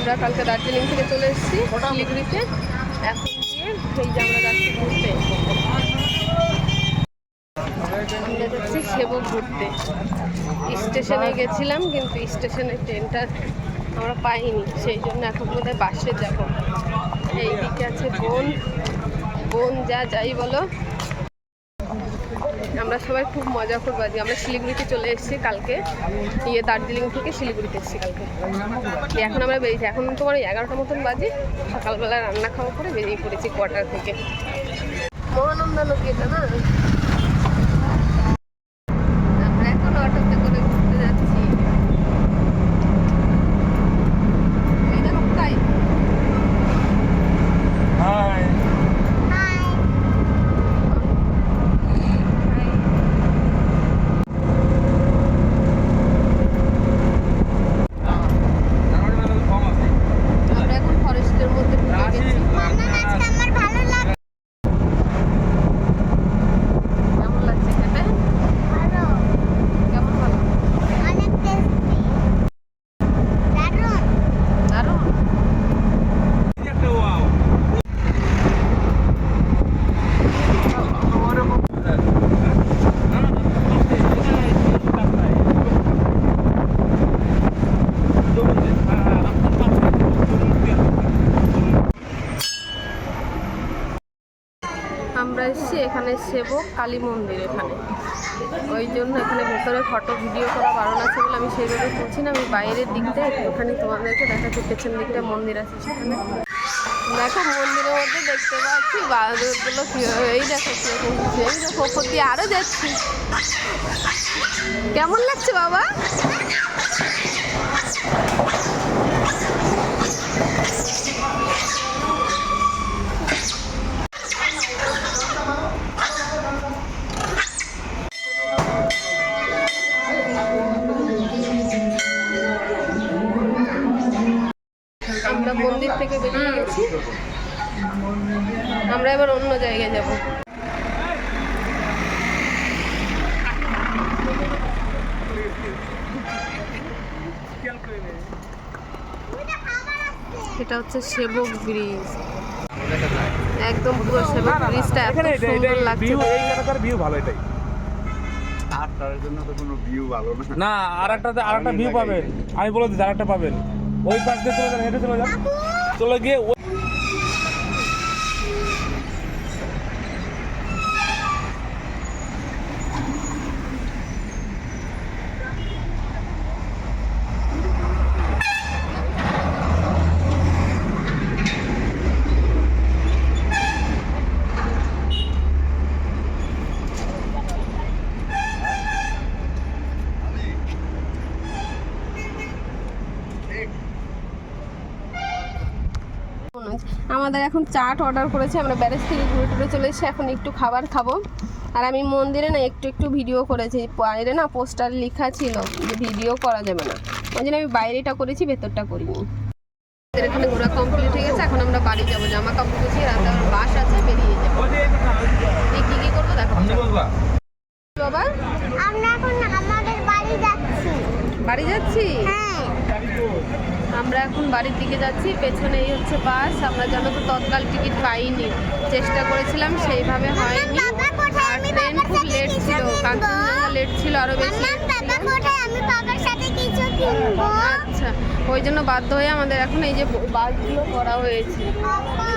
আমরা কালকে দার্জিলিং থেকে চলে এসেছি শিলিগুড়িতে। এখন গিয়ে এই যে আমরা যাচ্ছি ঘুরতে, আমরা যাচ্ছি সেবক ঘুরতে। স্টেশনে গেছিলাম কিন্তু স্টেশনের ট্রেনটা আমরা পাইনি, সেই জন্য এখন বোধহয় বাসে যাব। এইদিকে আছে বোন যা যাই বলো, আমরা সবাই খুব মজা করবো। আজকে আমরা শিলিগুড়িতে চলে এসেছি কালকে, দার্জিলিং থেকে শিলিগুড়িতে এসেছি কালকে। এখন আমরা বেরিয়েছি, এখন তোমার 11টা মতন বাজে। সকালবেলা রান্না খাওয়া করে বেরিয়ে পড়েছি কোয়ার্টার থেকে। মহানন্দা নদী এটা না, আমরা এখন অটোতে করে ঘুরতে যাচ্ছি। এই দেখো তাই আমরা এসেছি এখানে সেবক কালী মন্দির, এখানে ওই জন্য এখানে ভেতরে ফটো ভিডিও করা বারণ আছে বলে আমি সেইভাবে করছি না। আমি বাইরের দিকটা একটুখানি তোমাদেরকে দেখাচ্ছি, পেছন দিকটা মন্দির আছে সেখানে। দেখো মন্দিরের মধ্যে দেখতে পাচ্ছি বাদুরগুলো কীভাবে, এই দেখো কীরকম, এই দেখো ওপর দিয়ে আরও যাচ্ছি। কেমন লাগছে বাবা? আমরা মন্দির থেকে বেরিয়ে গেছি, আমরা এবার অন্য জায়গায় যাব। এটা হচ্ছে সেবক ব্রিজ, একদম পুরো সেবক ব্রিজটা এত সুন্দর লাগছে। এই জায়গাটার ভিউ ভালো, এটাই আরটার জন্য তো কোনো ভিউ ভালো না। না আরেকটা ভিউ পাবেন, আমি বলে দিই আরেকটা পাবেন। ওই পাশ দিয়ে চলে যান, হেঁটে চলে যান, চলে গিয়ে আমাদের এখন চাট অর্ডার করেছে, আমরা ব্যারেজ থেকে ঘুরে টুরে চলে এসে এখন একটু খাবার খাবো। আর আমি মন্দিরে না একটু ভিডিও করেছি, বাইরে না পোস্টার লেখা ছিল যে ভিডিও করা যাবে না, ওই জন্য আমি বাইরেটা করেছি, ভেতরটা করিনি। এখানে ঘোরা কমপ্লিট হয়ে গেছে, এখন আমরা বাড়ি যাবো, জামা কাপড় গুছিয়ে, রাতে আমার বাস আছে, বেরিয়ে যাবো। এই কি করবো দেখো বাবা, আমরা এখন আমাদের বাড়ি যাচ্ছি। বাড়ি যাচ্ছি? হ্যাঁ, আমরা এখন বাড়ির দিকে যাচ্ছি। পেছনেই হচ্ছে বাস। আমরা জানো তো তৎকাল টিকিট পাইনি, চেষ্টা করেছিলাম সেইভাবে হয়নি। আর ট্রেন খুব লেট ছিল, কাঞ্চনজঙ্ঘা লেট ছিল আরো বেশি। আচ্ছা, ওই জন্য বাধ্য হয়ে আমাদের এখন এই যে বাসগুলো করা হয়েছে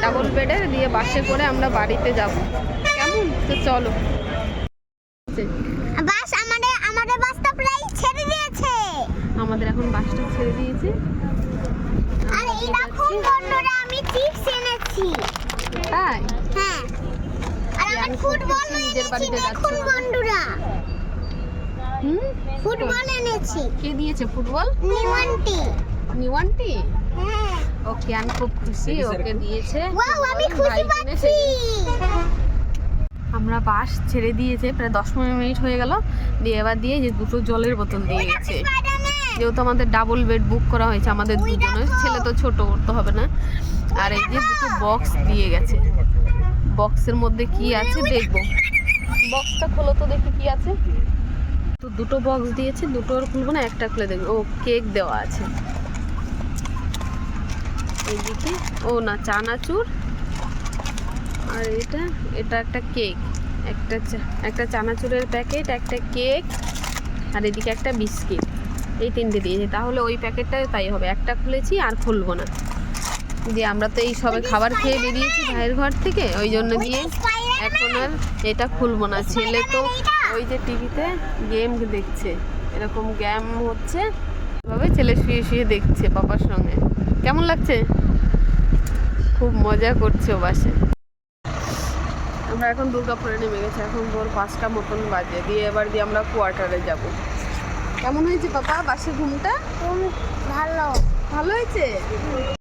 ডাবল বেডের, দিয়ে বাসে করে আমরা বাড়িতে যাব। কেমন? তো চলো। বাস আমাদের বাসটা প্রায় ছেড়ে দিয়েছে, আমাদের এখন বাসটা ছেড়ে দিয়েছে। আর এই দেখুন বন্ধুরা, আমি চিপস এনেছি। তাই? হ্যাঁ, আর আমি ফুটবল এনেছি, দেখুন বন্ধুরা। ফুটবল এনেছি। কে দিয়েছে ফুটবল? নিওয়ান্টি। হ্যাঁ, ওকে, আমি খুব খুশি, ওকে দিয়েছে। ওয়াও, আমি খুশি পাচ্ছি। আমরা বাস ছেড়ে দিয়েছে, প্রায় 10-15 মিনিট হয়ে গেল, দিয়ে এবার দিয়ে যে দুটো জলের বোতল দিয়ে গেছে, যেহেতু আমাদের ডাবল বেড বুক করা হয়েছে আমাদের দুজনের, ছেলে তো ছোট, উঠতে হবে না। আর এই যে দুটো বক্স দিয়ে গেছে, বক্সের মধ্যে কি আছে দেখবো। বক্সটা খোলো তো দেখি কি আছে। তো দুটো বক্স দিয়েছে, দুটো খুলবো না, একটা খুলে দেখবো। ও কেক দেওয়া আছে, এদিকে ও না চানাচুর, আর এটা একটা কেক, একটা চানাচুরের প্যাকেট, একটা কেক, আর এদিকে একটা বিস্কিট। এই 3টে দিয়েছে। তাহলে ওই প্যাকেটটা তাই হবে, একটা খুলেছি আর খুলবো না। দিয়ে আমরা তো এই সবে খাবার খেয়ে বেরিয়েছি ভাইয়ের ঘর থেকে, ওই জন্য দিয়ে এখন আর এটা খুলবো না। ছেলে তো ওই যে টিভিতে গেম দেখছে, এরকম গেম হচ্ছে এভাবে ছেলে শুয়ে শুয়ে দেখছে পাপার সঙ্গে। কেমন লাগছে? খুব মজা করছে ও বাসে। আমরা এখন দুর্গাপুরে নেমে গেছি, এখন ভোর 5টা মতন বাজে। দিয়ে এবার দিয়ে আমরা কোয়ার্টারে যাব। কেমন হয়েছে পাপা বাসে ঘুমটা? ভালো ভালো হয়েছে।